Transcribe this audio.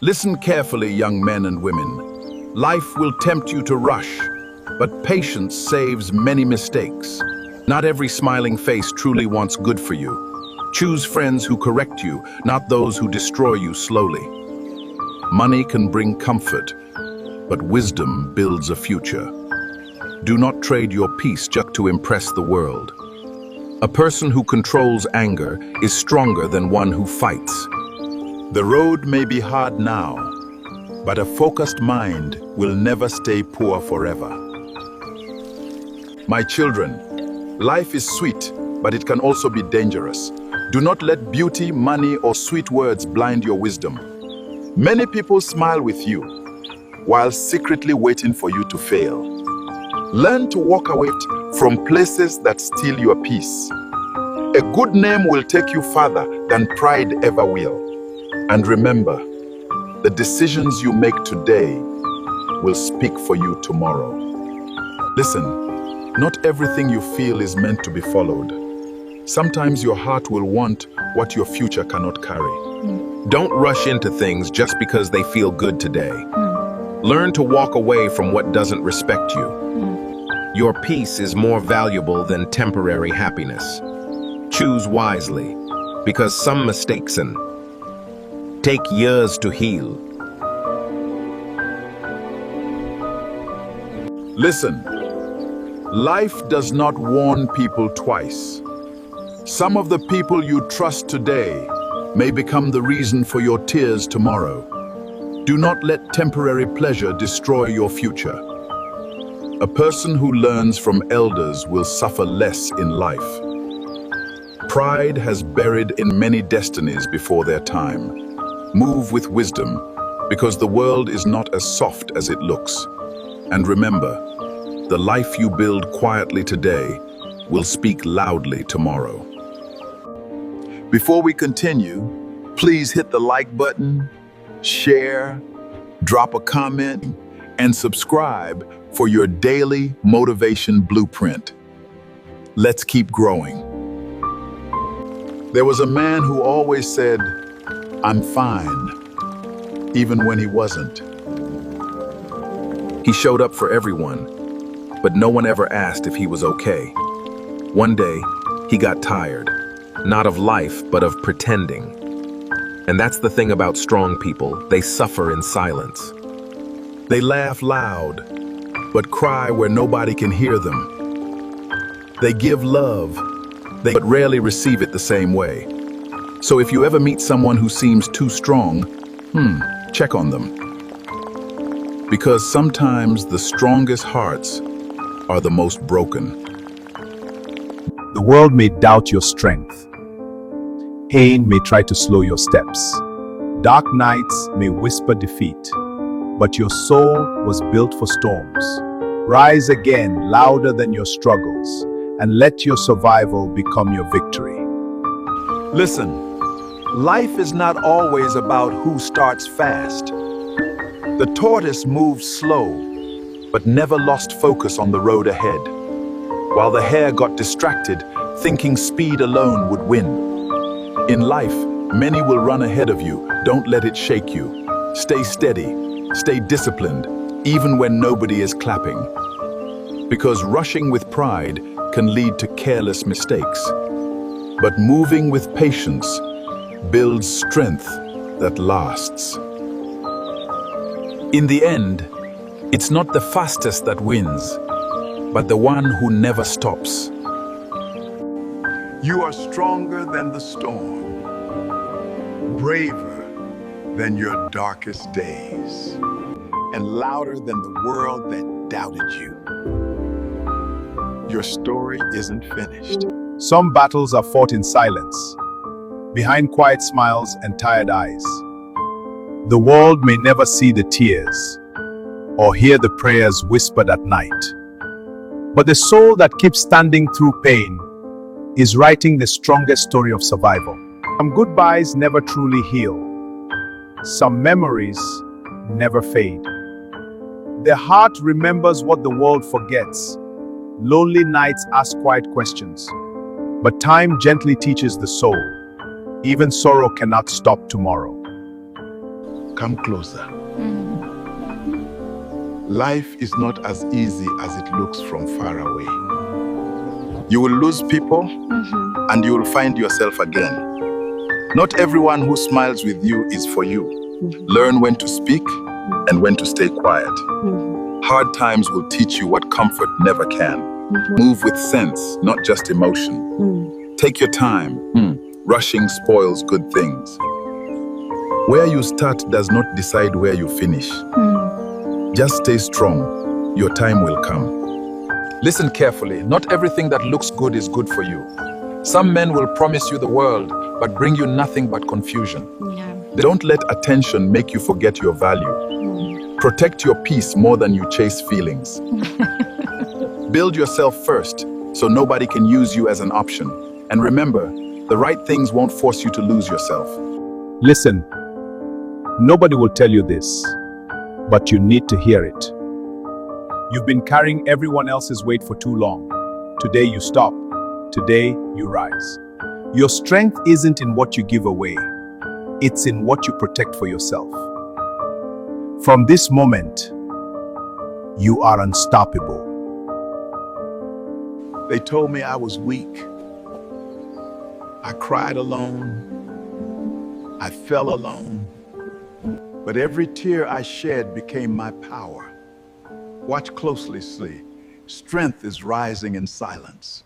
Listen carefully, young men and women. Life will tempt you to rush, but patience saves many mistakes. Not every smiling face truly wants good for you. Choose friends who correct you, not those who destroy you slowly. Money can bring comfort, but wisdom builds a future. Do not trade your peace just to impress the world. A person who controls anger is stronger than one who fights. The road may be hard now, but a focused mind will never stay poor forever. My children, life is sweet, but it can also be dangerous. Do not let beauty, money, or sweet words blind your wisdom. Many people smile with you, while secretly waiting for you to fail. Learn to walk away from places that steal your peace. A good name will take you farther than pride ever will. And remember, the decisions you make today will speak for you tomorrow. Listen, not everything you feel is meant to be followed. Sometimes your heart will want what your future cannot carry. Don't rush into things just because they feel good today. Learn to walk away from what doesn't respect you. Your peace is more valuable than temporary happiness. Choose wisely, because some mistakes can take years to heal. Listen, life does not warn people twice. Some of the people you trust today may become the reason for your tears tomorrow. Do not let temporary pleasure destroy your future. A person who learns from elders will suffer less in life. Pride has buried in many destinies before their time. Move with wisdom, because the world is not as soft as it looks. And remember, the life you build quietly today will speak loudly tomorrow. Before we continue, please hit the like button, share, drop a comment, and subscribe for your daily motivation blueprint. Let's keep growing. There was a man who always said, "I'm fine," even when he wasn't. He showed up for everyone, but no one ever asked if he was okay. One day, he got tired, not of life, but of pretending. And that's the thing about strong people, they suffer in silence. They laugh loud, but cry where nobody can hear them. They give love, but rarely receive it the same way. So if you ever meet someone who seems too strong, check on them. Because sometimes the strongest hearts are the most broken. The world may doubt your strength. Pain may try to slow your steps. Dark nights may whisper defeat. But your soul was built for storms. Rise again, louder than your struggles, and let your survival become your victory. Listen, life is not always about who starts fast. The tortoise moved slow, but never lost focus on the road ahead, while the hare got distracted, thinking speed alone would win. In life, many will run ahead of you. Don't let it shake you. Stay steady, stay disciplined, even when nobody is clapping. Because rushing with pride can lead to careless mistakes. But moving with patience builds strength that lasts. In the end, it's not the fastest that wins, but the one who never stops. You are stronger than the storm, braver than your darkest days, and louder than the world that doubted you. Your story isn't finished. Some battles are fought in silence, behind quiet smiles and tired eyes. The world may never see the tears or hear the prayers whispered at night. But the soul that keeps standing through pain is writing the strongest story of survival. Some goodbyes never truly heal. Some memories never fade. The heart remembers what the world forgets. Lonely nights ask quiet questions. But time gently teaches the soul. Even sorrow cannot stop tomorrow. Come closer. Life is not as easy as it looks from far away. You will lose people and you will find yourself again. Not everyone who smiles with you is for you. Learn when to speak and when to stay quiet. Hard times will teach you what comfort never can. Move with sense, not just emotion. Take your time. Rushing spoils good things. Where you start does not decide where you finish. Just stay strong. Your time will come. Listen carefully. Not everything that looks good is good for you. Some men will promise you the world, but bring you nothing but confusion. Don't let attention make you forget your value. Protect your peace more than you chase feelings. Build yourself first, so nobody can use you as an option. And remember, the right things won't force you to lose yourself. Listen, nobody will tell you this, but you need to hear it. You've been carrying everyone else's weight for too long. Today you stop. Today you rise. Your strength isn't in what you give away. It's in what you protect for yourself. From this moment, you are unstoppable. They told me I was weak. I cried alone. I fell alone. But every tear I shed became my power. Watch closely, see. Strength is rising in silence.